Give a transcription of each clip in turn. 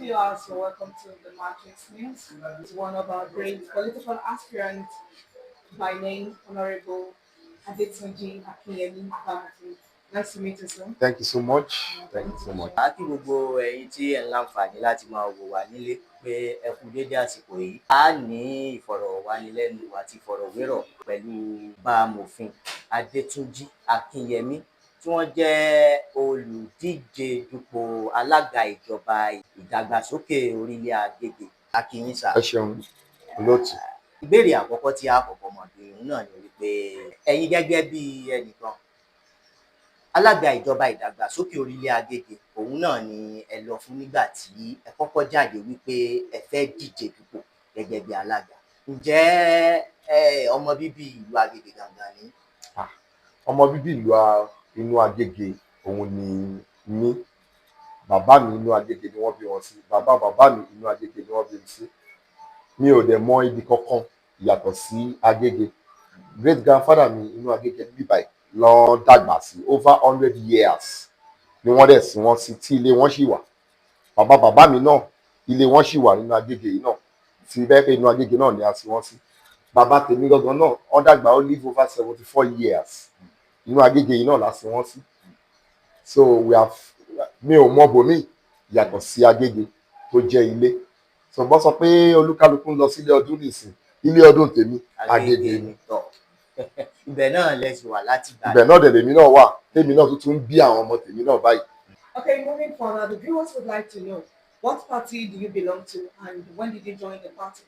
viewers, you're welcome to the Matrix News. It's one of our great political aspirants by name, Honorable Adetunji Akinyemi. Nice to meet you, sir. Thank you so much. Thank you so much. A kí gbogbo ẹ̀yin tí ẹ̀ ń láǹfààní láti máa wò wá nílé pé ẹ kú dédé àsìkò yìí. A ní ìfọ̀rọ̀wánilẹ́nuwò àti ìfọ̀rọ̀wérọ̀ pẹ̀lú Bámòfin Adetunji Akinyemi tí wọ́n jẹ́ olùdíje dupò alága ìjọba ìdàgbàsókè Orile-Agege. A kí yín sà. Ẹ ṣeun olóòtú. Ìbéèrè àkọ́kọ́ tí a kọ́kọ́ mọ̀ béèrè náà ni wípé ẹ̀yin gẹ́gẹ́ bí ẹnìkan alága ìjọba ìdàgbàsókè Orile-Agege òun náà ni ẹ lọ fún nígbà tí ẹ kọ́kọ́ jáde wípé ẹ fẹ́ díje dupò gẹ́gẹ́ bí alága. Ǹjẹ́ ọmọ bíbí ìlú Agege gangan ni? Ọmọ bíbí inú Agege òun ni mí. Bàbá mi inú Agege ni wọ́n bí wọn sí. Bàbá mi inú Agege ni wọ́n bí mi sí. Mi ò dẹ̀ mọ ibi kankan yàtọ̀ sí Agege. Great grandfather mi inú Agege níbí báyìí lọ dàgbà sí over 100 years ni wọ́n dẹ̀ sí wọn sí tí ilé wọn ṣì wà. Bàbá mi náà ilé wọn ṣì wà nínú Agege yìí náà tí bẹ́ẹ̀ pé inú Agege náà ni a sí wọn sí. Bàbá tèmi gangan náà wọ́n dàgbà ó live over 74 years inú Agege yìí náà la sí wọn sí. So mi ò mọ bòmí yàtọ̀ sí Agege tó jẹ́ ilé. So bọ́ sọ pé olúkálukú ń lọ sílé ọdún nìsín, ilé ọdún tèmi Agege ni. Ibẹ̀ náà lẹ sì wà láti gbà. Ibẹ̀ náà dẹ̀ lèmi náà wà tèmi náà tún bí àwọn ọmọ tèmi náà báyìí. Okay, moving forward, the viewers would like to know what party do you belong to and when did you join the party?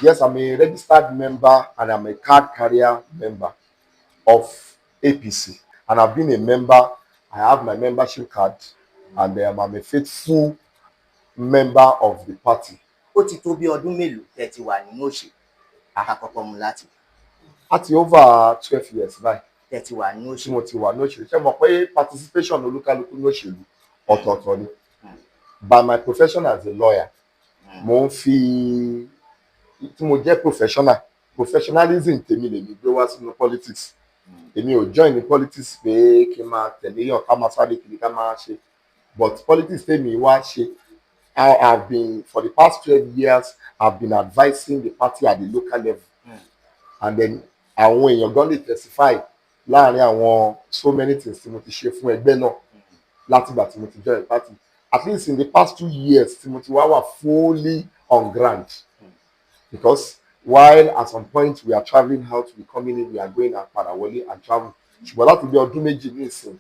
Yes, I'm a registered member and I'm a card carrier member of APC. And I've been a member, I have my membership card, and I'm a faithful member of the party. Ó ti tó bí ọdún mélòó tẹ́ ti wà nínú òṣèlú àkọ́kọ́ mu láti? Àti over 12 years báyìí. Tẹ́ ti wà nínú Tí òṣèlú. mo ti wà ní òṣèlú. Ṣé mo pé participation olúkálukú ní òṣèlú ọ̀tọ̀ọ̀tọ̀ ni. By my profession as a lawyer, mo ń fi tí mo jẹ́ professionalism tèmi lèmi gbé wá sínú politics. Èmi ò join ní politics pé kí n máa tẹ̀lé yàn ká máa sáré kiri ká máa ṣe. But politics tèmi wá ṣe. I've been for the past 12 years I've been advising the party at the local level. And then àwọn èèyàn gan lè testify láàrin àwọn so many things tí mo ti ṣe fún ẹgbẹ́ náà látìgbà tí mo ti join the party. At least in the past 2 years tí mo ti wà fully on ground. Because while at some point we are travelling out, we coming in, we are going and padà wọlé and travel. Ṣùgbọ́n láti bí ọdún méjì ní ìsìn,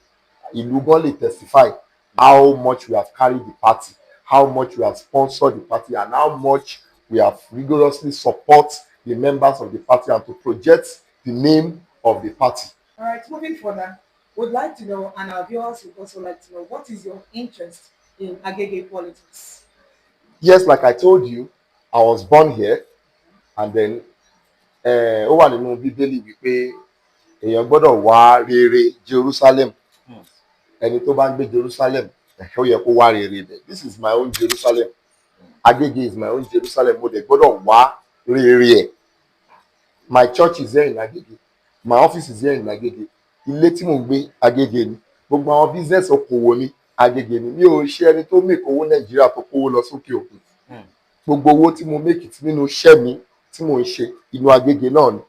ìlú gan lè testify how much we have carried the party, how much we have sponsored the party, and how much we have rigorously support the members of the party and to project the name of the party. All right, moving further, would like to know, and our viewers would also like to know, what is your interest in Agege politics? Yes, like I told you, I was born here, and then ó wà nínú Bíbélì wípé èèyàn gbọ́dọ̀ wá rere Jerusalem. Ẹni tó bá ń gbé Jerusalem, ó yẹ kó wá rere bẹ̀. This is my own Jerusalem. Agege is my own Jerusalem. Mo dẹ̀ gbọ́dọ̀ wá rere ẹ̀. My church is here in Agege. My office is here in Agege. Ilé tí mò ń gbé Agege ni. Gbogbo àwọn business okòwò mi Agege ni. Mi ò ṣe ẹni tó make owó Nàìjíríà tó kówó lọ sókè òkun. Gbogbo owó tí mo make nínú iṣẹ́ mi tí mò ń ṣe inú Agege náà ni.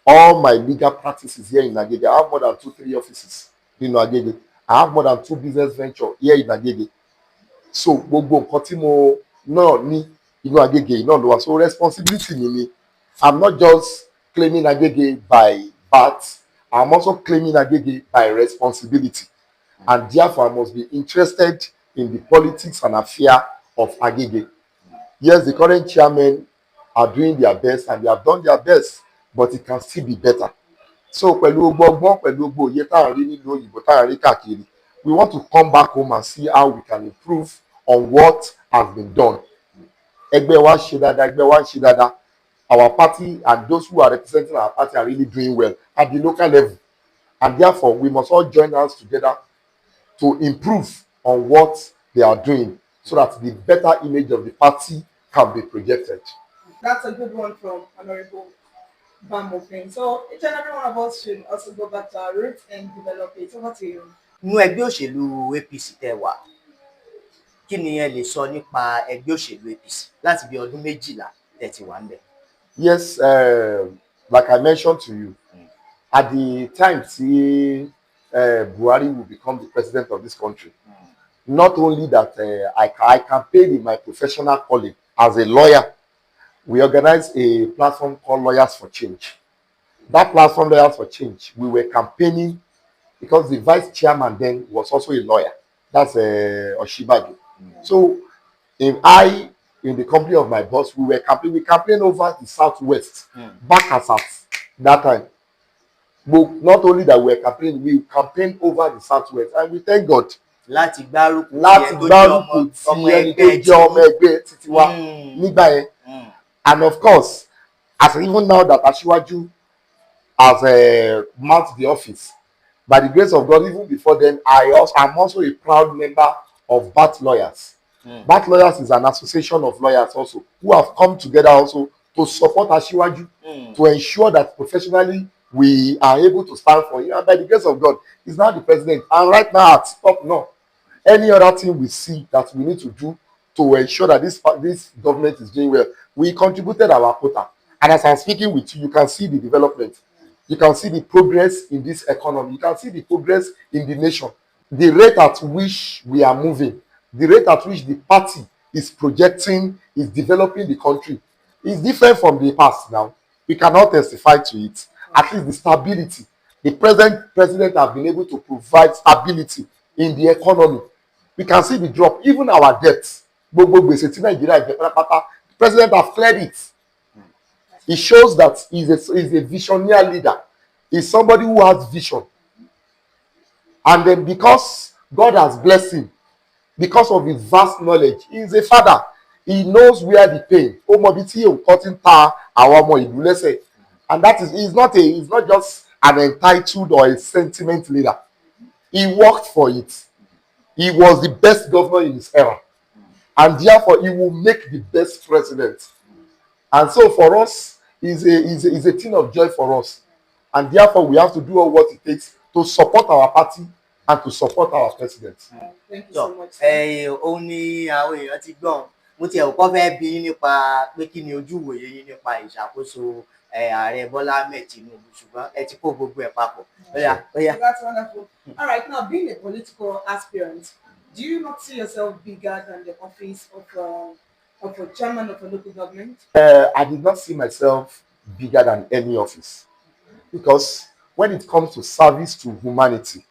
All my legal practices here in Agege. I have more than 2-3 offices nínú Agege. I have more than 2 business ventures here in Agege. So gbogbo nǹkan tí mo náà ní inú Agege yìí náà ló wà. So responsibility mi ni. I'm not just claiming Agege by birth. I'm also claiming Agege by responsibility. And therefore I must be interested in the politics and affair of Agege. Yes, the current chairmen are doing their best and they have done their best, but it can still be better. So pẹ̀lú gbogbo ọgbọ́n pẹ̀lú gbogbo òye tá à ń rí nílùú òyìnbó tá à ń rí káàkiri, we want to come back home and see how we can improve on what has been done. Ẹgbẹ́ wa ṣe dáadáa, ẹgbẹ́ wa ń ṣe dáadáa. Our party and those who are representing our party are really doing well at the local level. And therefore, we must all join hands together to improve on what they are doing so that the better image of the party can be projected. That's a good one from Honorable Bámòfin. So each and every one of us should also go back to our roots and develop it. Over to you. Nínú ẹgbẹ́ òṣèlú APC tẹ́ wà, kí ni ẹ lè sọ nípa ẹgbẹ́ òṣèlú APC láti bí ọdún 12 tẹ́ ti wà ńbẹ̀? Yes, like I mentioned to you, at the time Buhari will become the president of this country, not only that I campaigned in my professional calling as a lawyer. We organized a platform called Lawyers for Change. That platform, Lawyers for Change, we were campaigning because the vice chairman then was also a lawyer. That's Oshibaju. So in the company of my boss, we campaigned over the southwest, back as at that time. But not only that we campaigned over the southwest, and we thank God. Láti gbárùkù ti ẹni tó jẹ́ ọmọ ẹgbẹ́ títí wa nígbà yẹn. And of course, as even now that Asiwaju has mounted the office, by the grace of God, even before then, I'm also a proud member of BAT Lawyers. BAT Lawyers is an association of lawyers also who have come together also to support Asiwaju, to ensure that professionally we are able to stand for him. And by the grace of God, he's now the president. And right now, at top now, any other thing we see that we need to do to ensure that this government is doing well, we contributed our quota. And as I'm speaking with you, you can see the development. You can see the progress in this economy. You can see the progress in the nation. The rate at which we are moving, the rate at which the party is projecting, is developing the country, is different from the past now. We cannot testify to it. At least the stability. The present president has been able to provide stability in the economy. We can see the drop. Even our debts. The president has cleared it. It shows that he's a visionary leader. He's somebody who has vision. And then because God has blessed him, because of his vast knowledge, he's a father. He knows where the pain. And that is, he's not just an entitled or a sentiment leader. He worked for it. He was the best governor in his era. And therefore, he will make the best president. And so for us, is a thing of joy for us. And therefore, we have to do all what it takes to support our party and to support our president. Thank you so much. Ó ní àwọn èèyàn ti gbọ́n. Mo ti ẹ̀kọ́ fẹ́ bi yín nípa pé kí ni ojú ìwòye yín nípa ìṣàkóso ààrẹ Bọ́lá Ahmed Tinubu, ṣùgbọ́n ẹ ti kó gbogbo ẹ̀ papọ̀. That's wonderful. All right, now being a political aspirant, do you not see yourself bigger than the office of a chairman of a local government? I did not see myself bigger than any office, because when it comes to service to humanity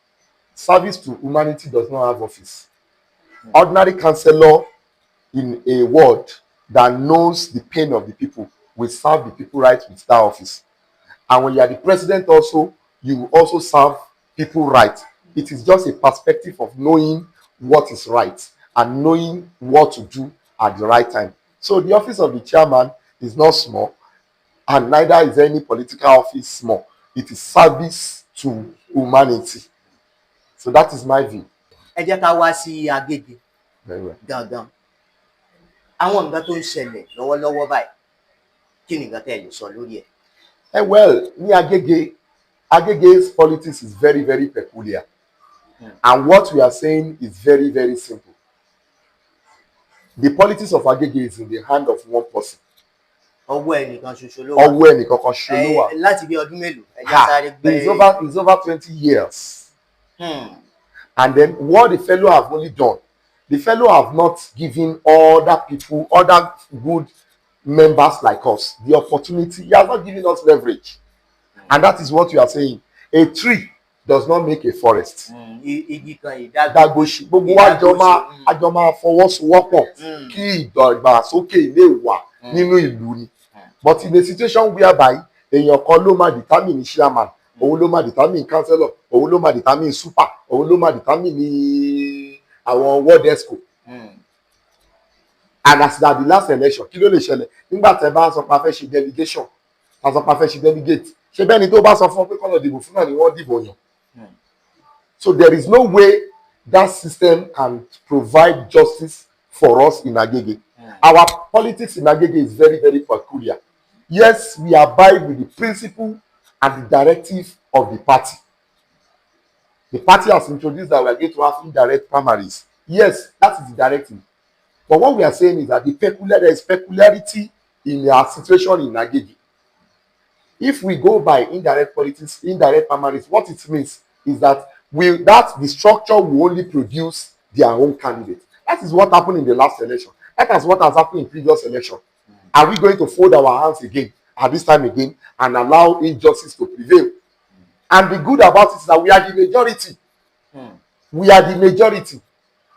does not have office. Ordinary councillor in a ward that knows the pain of the people will serve the people right with that office. And when you are the president also, you will also serve people right. It is just a perspective of knowing what is right and knowing what to do at the right time. So the office of the chairman is not small, and neither is any political office small. It is service to humanity. So that is my view. Ẹ jẹ́ ká wá sí Agége Very well. gangan. Àwọn nǹkan tó ń ṣẹlẹ̀ lọ́wọ́lọ́wọ́ báyìí, kí ni nǹkan tẹ́ ẹ lè sọ lórí ẹ̀? Well, ní Agege's politics is very, very peculiar. And what we are saying is very, very simple. The politics of Agege is in the hand of one person. Ọwọ́ ẹnìkan ṣoṣo ló wà. Ọwọ́ ẹnìkan kan ṣoṣo ló wà. Láti bí ọdún mélòó? Ẹ jẹ́ sáré gbé. It's over 20 years. And then what the fellow have only done, the fellow have not given other people, other good members like us, the opportunity. He has not given us leverage. And that is what you are saying. A tree does not make a forest. Igi kan Ìdàgbòsí gbogbo wa jọ máa fọwọ́sowọ́pọ̀ kí ìdàgbàsókè lè wà nínú ìlú ni. But in a situation whereby èèyàn kan ló máa determine chairman, òun ló máa determine councillor, òun ló máa determine super, òun ló máa determine àwọn ward exco. And as that the last election, kí ló lè ṣẹlẹ̀ nígbà tẹ́ bá sọ pé a fẹ́ ṣe delegation, a sọ pé a fẹ́ ṣe delegate, ṣé bẹ́ẹ̀ ni tó bá sọ fún pé kọ́nà dìbò fún náà ni wọ́n dìbò yàn. So there is no way that system can provide justice for us in Agege. Our politics in Agege is very, very peculiar. Yes, we abide with the principle and the directive of the party. The party has introduced that we are going to have indirect primaries. Yes, that is the directive. But what we are saying is that there is peculiarity in our situation in Agege. If we go by indirect politics, indirect primaries, what it means is that the structure will only produce their own candidate. That is what happened in the last election. That is what has happened in previous election. Are we going to fold our hands again at this time again and allow injustice to prevail? And the good about it is that we are the majority. We are the majority.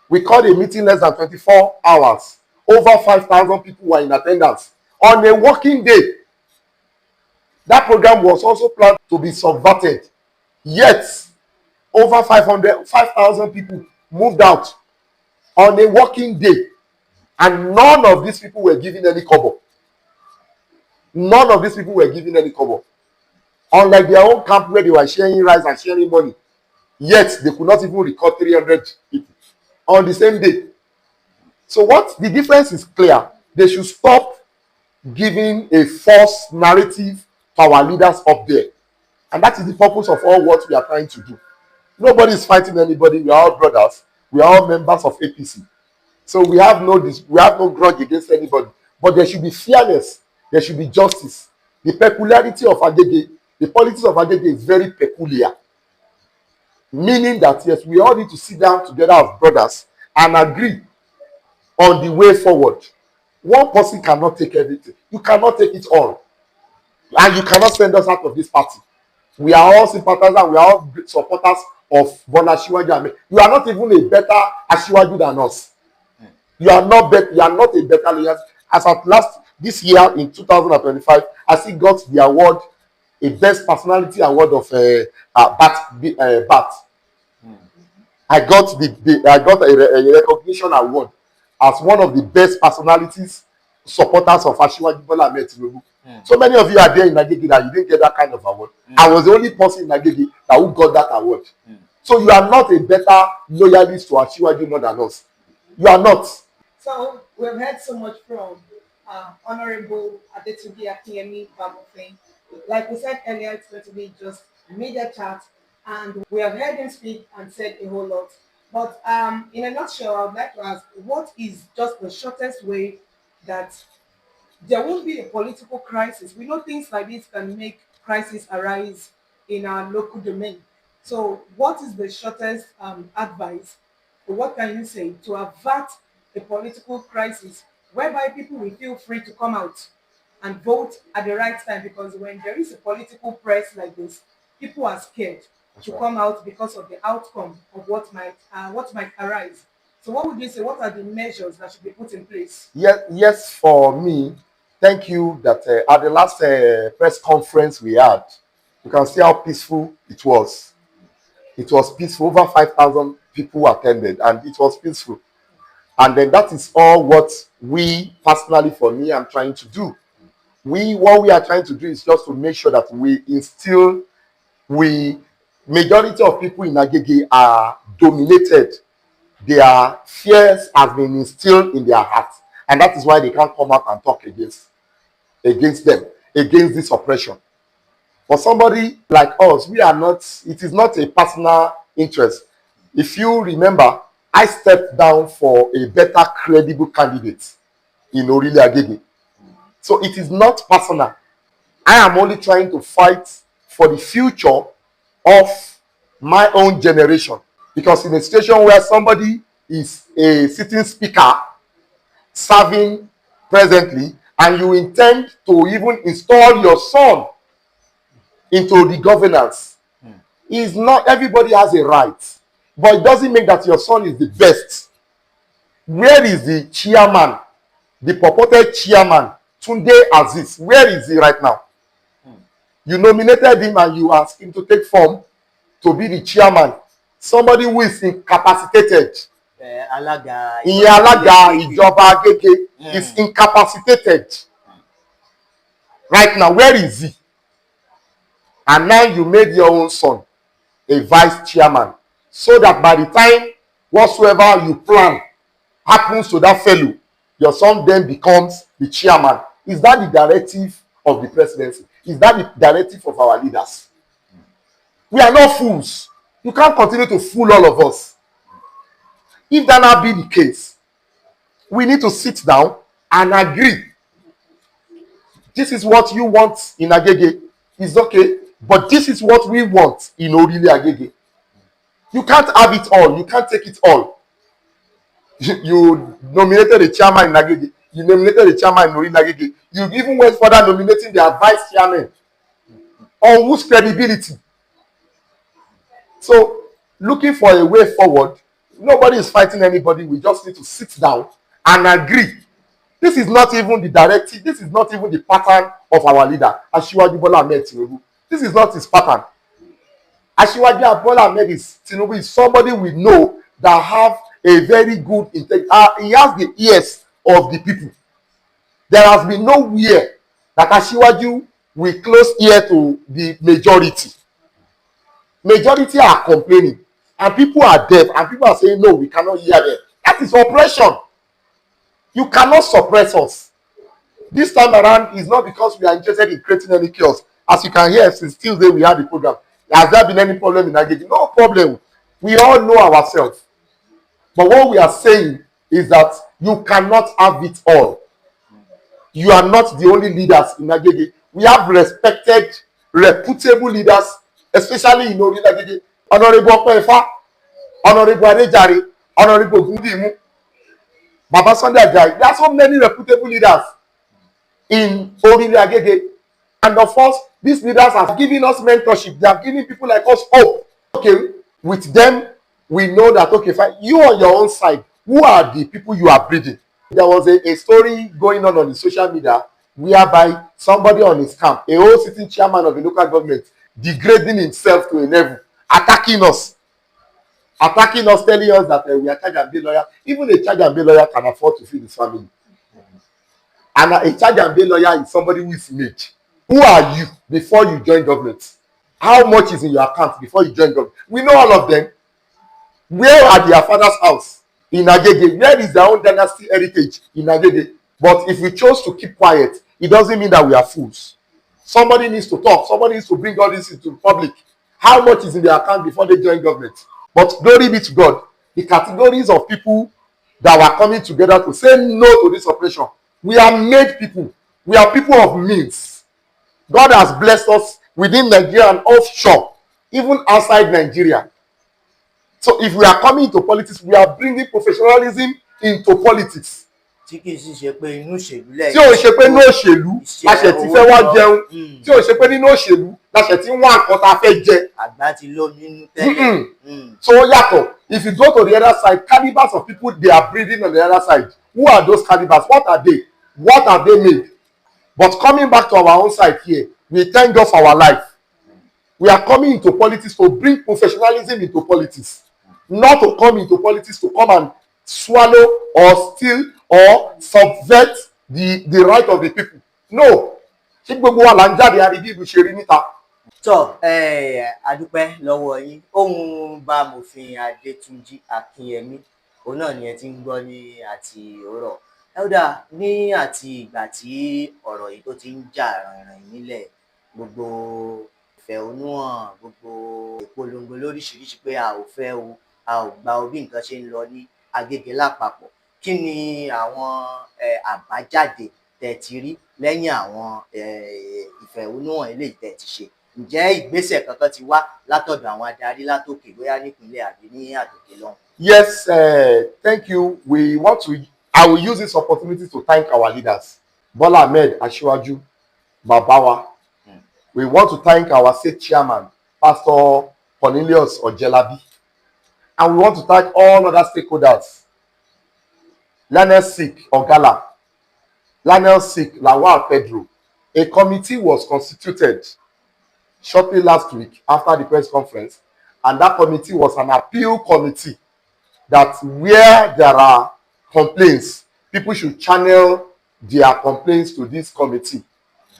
We called a meeting less than 24 hours. Over 5,000 people were in attendance on a working day. That program was also planned to be subverted. Yet, over 5,000 people moved out on a working day. And none of these people were given any kobo. None of these people were given any kobo. Unlike their own camp where they were sharing rice and sharing money. Yet, they could not even record 300 people on the same day. So what the difference is clear. They should stop giving a false narrative to our leaders up there. And that is the purpose of all what we are trying to do. Nobody is fighting anybody. We are all brothers. We are all members of APC. So we have no grudge against anybody. But there should be fairness. There should be justice. The peculiarity of Agege, the politics of Agege is very peculiar. Meaning that, yes, we all need to sit down together as brothers and agree on the way forward. One person cannot take everything. You cannot take it all. And you cannot send us out of this party. We are all sympathizers. We are all supporters of Bola Asiwaju. You are not even a better Asiwaju than us. You are not a better leader. As at this year in 2025, I still got the award, a best personality award of BAT. I got a recognition award as one of the best personalities supporters of Asiwaju Bola Ahmed Tinubu. So many of you are there in Agege that you didn't get that kind of award. I was the only person in Agege that who got that award. So you are not a better loyalist to Asiwaju more than us. You are not. So we've heard so much from Honorable Adetunji Akinyemi. Like we said earlier, it's going to be just media chat, and we have heard him speak and said a whole lot. But in a nutshell, I would like to ask, what is just the shortest way that there won't be a political crisis? We know things like this can make crisis arise in our local domain. So what is the shortest advice, or what can you say to avert a political crisis whereby people will feel free to come out and vote at the right time? Because when there is a political press like this, people are scared to come out because of the outcome of what might arise. So what would you say? What are the measures that should be put in place? Yes, for me, thank you that at the last press conference we had, you can see how peaceful it was. It was peaceful. Over 5,000 people attended, and it was peaceful. And then that is all what we personally, for me, I'm trying to do. What we are trying to do is just to make sure that majority of people in Agege are dominated. Their fears have been instilled in their hearts, and that is why they can't come out and talk against this oppression. For somebody like us, it is not a personal interest. If you remember, I stepped down for a better credible candidate in Orile-Agege. So it is not personal. I am only trying to fight for the future of my own generation. Because in a situation where somebody is a sitting speaker serving presently, and you intend to even install your son into the governance, is not everybody has a right. But it doesn't mean that your son is the best. Where is the chairman, the purported chairman, Tunde Aziz? Where is he right now? You nominated him and you asked him to take form to be the chairman. Somebody who is incapacitated. Alaga Ijoba Agege is incapacitated. Right now, where is he? And now you made your own son a vice chairman, so that by the time whatsoever you plan happens to that fellow, your son then becomes the chairman. Is that the directive of the presidency? Is that the directive of our leaders? We are not fools. You can't continue to fool all of us. If that now be the case, We need to sit down and agree. This is what you want in Agege. It's okay. But this is what we want in Orile-Agege. You can't have it all. You can't take it all. You nominated a chairman in Agege. You nominated a chairman in Orile-Agege. You even went further nominating their vice chairman. On whose credibility? So, looking for a way forward, nobody is fighting anybody. We just need to sit down and agree. This is not even the directive. This is not even the pattern of our leader, Asiwaju Bola Ahmed Tinubu. This is not his pattern. Asiwaju Bola Ahmed Tinubu is somebody we know that have a very good integrity. He has the ears of the people. There has been nowhere that Asiwaju will close ear to the majority. Majority are complaining, and people are deaf, and people are saying, no, we cannot hear them. That is oppression. You cannot suppress us. This time around is not because we are interested in creating any chaos. As you can hear, since Tuesday we had the program. Has there been any problem in Agege? No problem. We all know ourselves. But what we are saying is that you cannot have it all. You are not the only leaders in Agege. We have respected, reputable leaders, especially in Orile-Agege. Honorable Opefa, Honorable Adejare, Honorable Gundimu, Baba Sunday Ajayi. There are so many reputable leaders in Orile-Agege. And of course, these leaders have given us mentorship. They have given people like us hope. Okay, with them, we know that, okay, fine. You on your own side, who are the people you are breeding? There was a story going on the social media whereby somebody on his camp, a whole sitting chairman of a local government, degrading himself to a level, attacking us, telling us that we are charge and bail lawyer. Even a charge and bail lawyer can afford to feed his family. And a charge and bail lawyer is somebody who is made. Who are you before you join government? How much is in your account before you join government? We know all of them. Where are their father's house? In Agege. Where is their own dynasty heritage? In Agege. But if we chose to keep quiet, it doesn't mean that we are fools. Somebody needs to talk. Somebody needs to bring all this into the public. How much is in their account before they join government? But glory be to God. The categories of people that were coming together to say no to this operation. We are made people. We are people of means. God has blessed us within Nigeria and offshore, even outside Nigeria. So if we are coming into politics, we are bringing professionalism into politics. tí kì í sì ṣe pé inú òṣèlú Tí ò ṣe pé nínú òṣèlú la ṣe ti fẹ́ wá jẹun. Tí ò ṣe pé nínú òṣèlú la ṣe ti ń wá nǹkan tá a fẹ́ jẹ. àgbà ti lọ nínú tẹ́lẹ̀. So ó yàtọ̀. If you go to the other side, calibers of people they are breeding on the other side. Who are those calibers? What are they? What have they made? But coming back to our own side here, we thank God for our life. We are coming into politics to bring professionalism into politics. Not to come into politics to come and swallow or steal or subvert the right of the people. No. Ṣé gbogbo wa là ń jáde àrí bí ìlú ṣe rí níta? Tọ́ adúpẹ́ lọ́wọ́ yín. Ohun bá amòfin Adetunji Akinyemi, òun náà ni ẹ ti ń gbọ́ ní àti òwúrọ̀. Elda, ní àti ìgbà tí ọ̀rọ̀ yìí tó ti ń jà ràìnràìn nílẹ̀, gbogbo ìfẹ̀hónúhàn, gbogbo ìpolongo lóríṣiríṣi pé a ò fẹ́ o, a ò gba bí nǹkan ṣe ń lọ ní Agege lápapọ̀. Kí ni àwọn àbájáde tẹ́ ti rí lẹ́yìn àwọn ìfẹ̀hónúhàn eléyìí tẹ́ ti ṣe? Ǹjẹ́ ìgbésẹ̀ kankan ti wá látọ̀dọ̀ àwọn adarí látòkè bóyá nípínlẹ̀ àbí ní àtòkè lọ́hùn? Yes, thank you. I will use this opportunity to thank our leaders. Bola Ahmed Asiwaju, Babawa. We want to thank our state chairman, Pastor Cornelius Ojelabi. And we want to thank all other stakeholders. Lionel Sik Ogala, Lionel Sik Lawal Pedro. A committee was constituted shortly last week after the press conference, and that committee was an appeal committee that where there are complaints, people should channel their complaints to this committee.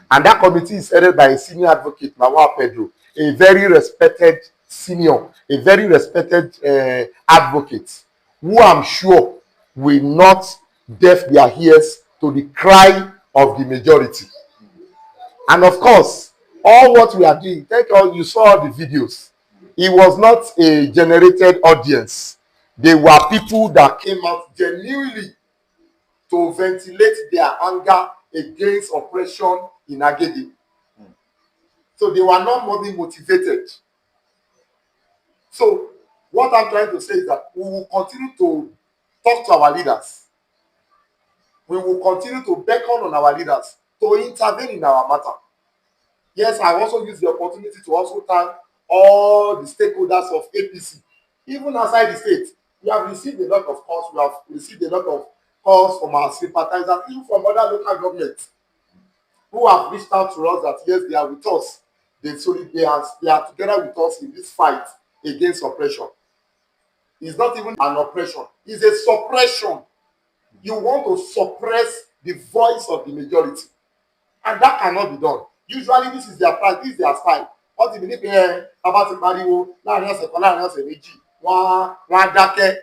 And that committee is headed by a senior advocate, Lawal Pedro, a very respected senior, a very respected advocate, who I'm sure will not deaf their ears to the cry of the majority. And of course, all what we are doing, you saw the videos. It was not a generated audience. They were people that came out genuinely to ventilate their anger against oppression in Agege. So they were not money motivated. So what I'm trying to say is that we will continue to talk to our leaders. We will continue to beckon on our leaders to intervene in our matter. Yes, I also use the opportunity to also thank all the stakeholders of APC, even outside the state. We have received a lot of calls. We have received a lot of calls from our sympathizers, even from other local governments, who have reached out to us that yes, they are with us. They are together with us in this fight against oppression. It's not even an oppression, it's a suppression. You want to suppress the voice of the majority, and that cannot be done. Usually this is their price, this is their style. Wọ́n ti bí ní pé bàbá ti pariwo láàrin ọ̀sẹ̀ kan láàrin ọ̀sẹ̀ méjì wọ́n á dákẹ́.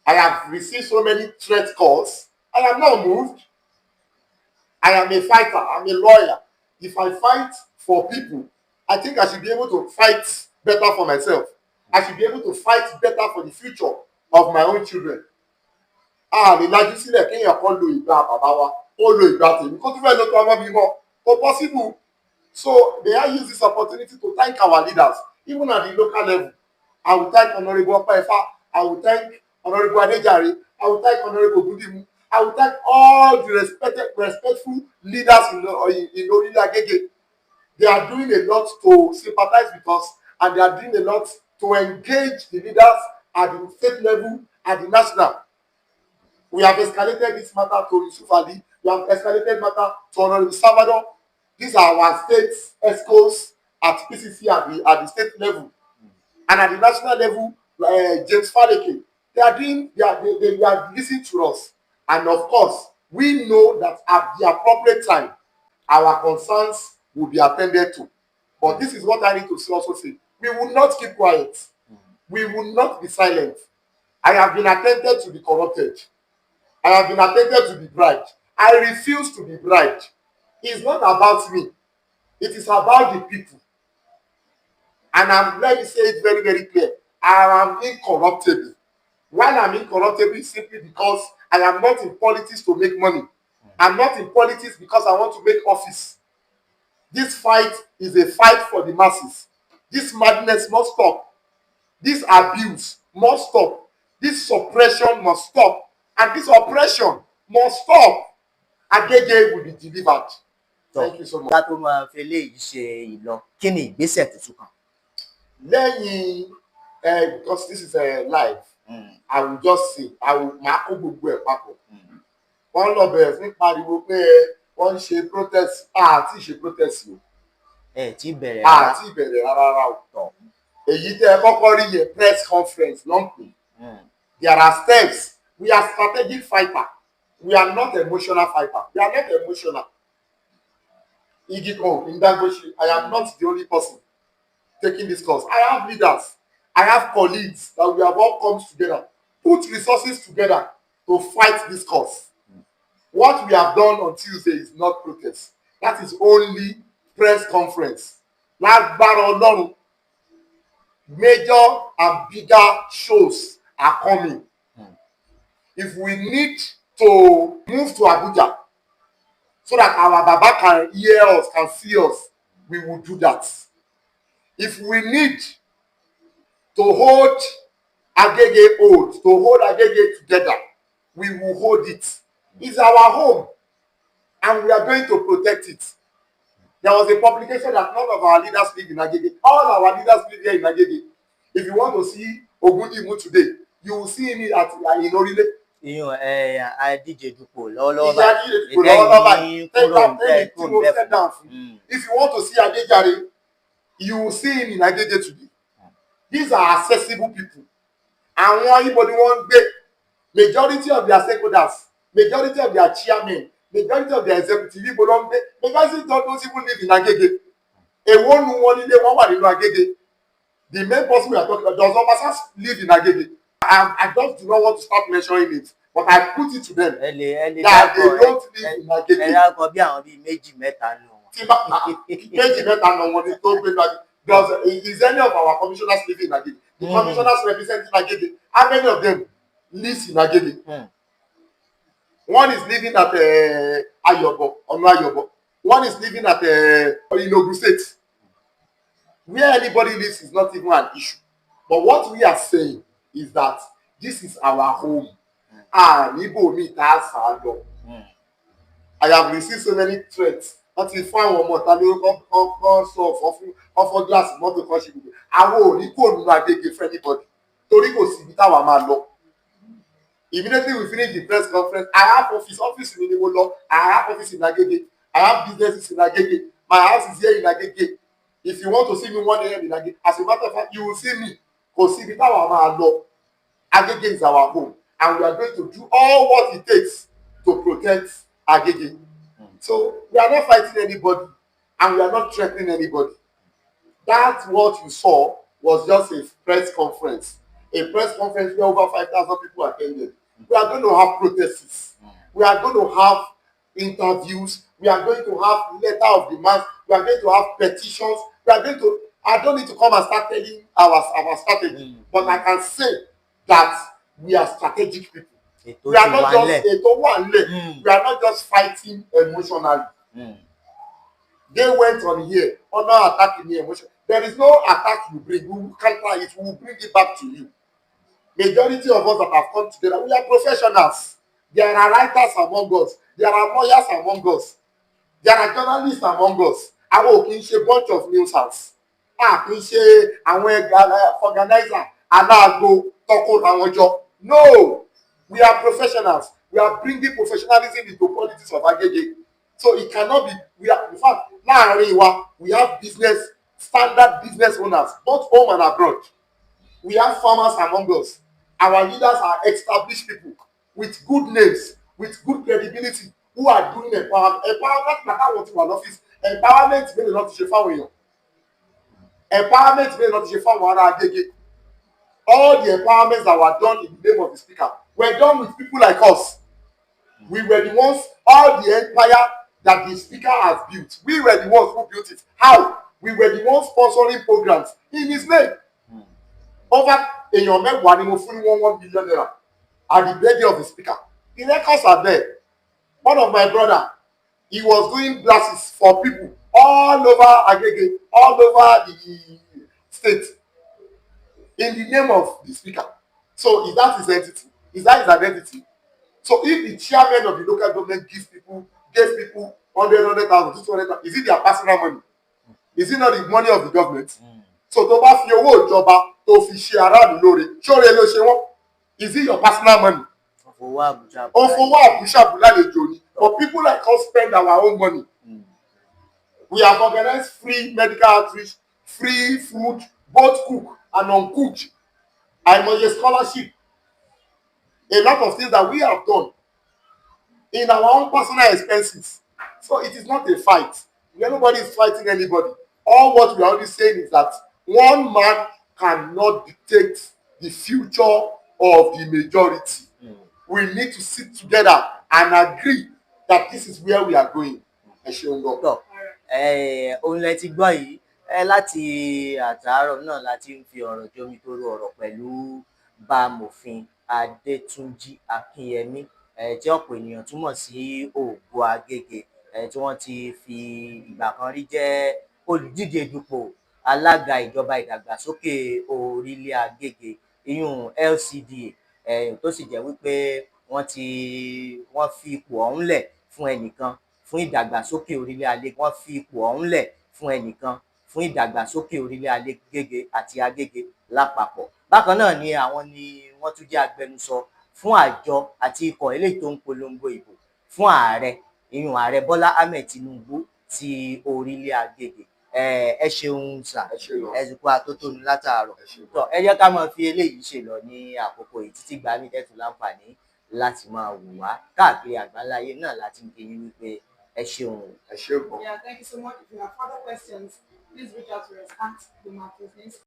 I have received so many threat calls. I am not moved. I am a fighter. I'm a lawyer. If I fight for people, I think I should be able to fight better for myself. I should be able to fight better for the future of my own children. Lè lajú sílẹ̀ kéèyàn kan lo ìgbà bàbá wa ó lo ìgbà tèmi kó tún fẹ́ lo tó ọmọ mi mọ́ kò possible. So may I use this opportunity to thank our leaders, even at the local level. I will thank Honorable Opa-Efa. I will thank Honorable Adejare. I will thank Honorable Budimu. I will thank all the respectful leaders in Orile-Agege. They are doing a lot to sympathize with us, and they are doing a lot to engage the leaders at the state level, at the national. We have escalated this matter to Yusuf Ali. We have escalated matter to Honorable Salvador. These are our state ESCOs at PCC at the state level. And at the national level, James Faleke. They are listening to us. And of course, we know that at the appropriate time, our concerns will be attended to. But this is what I need to also say. We will not keep quiet. We will not be silent. I have been attempted to be corrupted. I have been attempted to be bribed. I refuse to be bribed. It's not about me. It is about the people. And let me say it very, very clear. I am incorruptible. Why I'm incorruptible is simply because I am not in politics to make money. I'm not in politics because I want to make office. This fight is a fight for the masses. This madness must stop. This abuse must stop. This suppression must stop. And this oppression must stop. Agege will be delivered. Thank you so much. Ká tó máa fi eléyìí ṣe ìlọ, kí ni ìgbésẹ̀ tuntun kan? Lẹ́yìn because this is live, I will just say I will máa kó gbogbo ẹ̀ papọ̀. Wọ́n lọ bẹ̀rẹ̀ sí pariwo pé wọ́n ń ṣe protest àti ṣe protest o. Tí bẹ̀rẹ̀ rárá. Àti ìbẹ̀rẹ̀ rárá o. Èyí tẹ́ ẹ kọ́kọ́ rí yẹn press conference ló ń pè. There are steps. We are strategic fighter. We are not emotional fighter. We are not emotional. Igiko, Indangboshi, I am not the only person taking this course. I have leaders. I have colleagues that we have all come together, put resources together to fight this cause. What we have done on Tuesday is not protest. That is only press conference. Lágbára Ọlọ́run, major and bigger shows are coming. If we need to move to Abuja so that our Baba can hear us, can see us, we will do that. If we need to hold Agege together, we will hold it. It's our home, and we are going to protect it. There was a publication that none of our leaders live in Agege. All our leaders live here in Agege. If you want to see Ogundimu today, you will see him in Orile. Iyun Adíje dupò lọ́wọ́lọ́wọ́ báyìí. If you want to see Adejare, you will see him in Agege today. These are accessible people. Àwọn Igbo ni wọ́n ń gbé. Majority of their stakeholders, majority of their chairmen, majority of their executive Igbo ló ń gbé. Majority don't even live in Agege. Èwo nu wọn nílé wọn wà nínú Agege. The main person we are talking about, does Obasa live in Agege? I just do not want to start mentioning it, but I put it to them that they don't live in Agege. Ẹ̀rọ bí àwọn bíi méjì mẹ́ta nù wọn. Méjì mẹ́ta nù wọn ni tó gbé lọ. Is any of our commissioners living in Agege? The commissioners representing Agege, how many of them live in Agege? One is living at Ayobo, Ayobo. One is living at Enugu State. Where anybody lives is not even an issue. But what we are saying is that this is our home. Ibo meet us. I have received so many threats. Not if one more time, for glass, not to crush it. I will equal my big for anybody. Toriko Sibita Wamalo. Immediately we finish the press conference, I have office in Minimolo, I have office in Agege, I have businesses in Agege, my house is here in Agege. If you want to see me 1 a.m. in Agege, as a matter of fact, you will see me. Because Sibita Wamalo, Agege is our home. And we are going to do all what it takes to protect Agege. So we are not fighting anybody and we are not threatening anybody. That's what you saw was just a press conference. A press conference where over 5,000 people attended. We are going to have protests. We are going to have interviews. We are going to have letter of demands. We are going to have petitions. We are going to. I don't need to come and start telling our strategy, but I can say that we are strategic people. We are not just we are not just fighting emotionally. They went on here, not attacking me emotionally. There is no attack you bring. We will counter it. We will bring it back to you. Majority of us that have come together, we are professionals. There are writers among us. There are lawyers among us. There are journalists among us. Àwọn kì í ṣe bunch of nuisance. Kì í ṣe àwọn organizer aláàgbo tọkọ àwọn jọ. No, we are professionals. We are bringing professionalism into politics of Agege. So it cannot be. We are, in fact, láàrin wa, we have standard business owners, both home and abroad. We have farmers among us. Our leaders are established people with good names, with good credibility, who are doing empowerment. Empowerment matter what you are office. Empowerment may not ṣe fáwọn èèyàn. Empowerment may not ṣe fáwọn ará Agege. All the empowerments that were done in the name of the speaker were done with people like us. We were the ones, all the empire that the speaker has built, we were the ones who built it. How? We were the ones sponsoring programs in his name. Over èèyàn mẹ́wàá ni mo fún ní $1 billion at the birthday of the speaker. The records are there. One of my brother, he was doing glasses for people all over Agege, all over the state, in the name of the speaker. So is that his entity? Is that his identity? So if the chairman of the local government gave people 100,000, 200,000, is it their personal money? Is it not the money of the government? So tó bá fi owó ìjọba tó fi ṣe aráàlú lóore, ṣóore ló ṣe wọ́n? Is it your personal Ó fowó àbúṣàbù lálejò ni. But people like us spend our own money. We have organized free medical outreach, free food, both cook and uncooked. Àìmọye scholarship. A lot of things that we have done in our own personal expenses. So it is not a fight. Nobody is fighting anybody. All what we are only saying is that one man cannot dictate the future of the majority. We need to sit together and agree that this is where we are going. Òun lẹ ti gbọ́ yìí láti àtàárọ̀ náà láti ń fi ọ̀rọ̀ jomitoro ọ̀rọ̀ pẹ̀lú bámòfin Adetunji Akinyemi tí ọ̀pọ̀ ènìyàn túmọ̀ sí Orile-Agege tí wọ́n ti fi ìgbà kan rí jẹ́ olùdíje dupò alága ìjọba ìdàgbàsókè Orile-Agege ìyún LCDA tó sì jẹ́ wípé wọ́n fi ipò ọ̀hún lẹ̀ fún ẹnìkan fún ìdàgbàsókè Orile-Agege, wọ́n fi ipò ọ̀hún lẹ̀ fún ẹnìkan fún ìdàgbàsókè Orile-Agege àti Agege lápapọ̀. Bákan náà ni wọ́n tún jẹ́ agbẹnusọ fún àjọ àti ikọ̀ eléyìí tó ń polongo ìbò fún ààrẹ ìyún ààrẹ Bọ́lá Ahmed Tinubu ti Orile-Agege. Ẹ ṣeun sà, ẹ sì kú atótónu látàárọ̀. Ẹ jẹ́ ká máa fi eléyìí ṣe lọ ní àkókò yìí títí gbà mí tẹ́tù láǹfààní láti máa wò wá káàkiri àgbáláyé náà láti ń kéyìn wípé ẹ ṣeun. Yeah, thank you so much. If you have further questions, please reach out to us at the Marquis.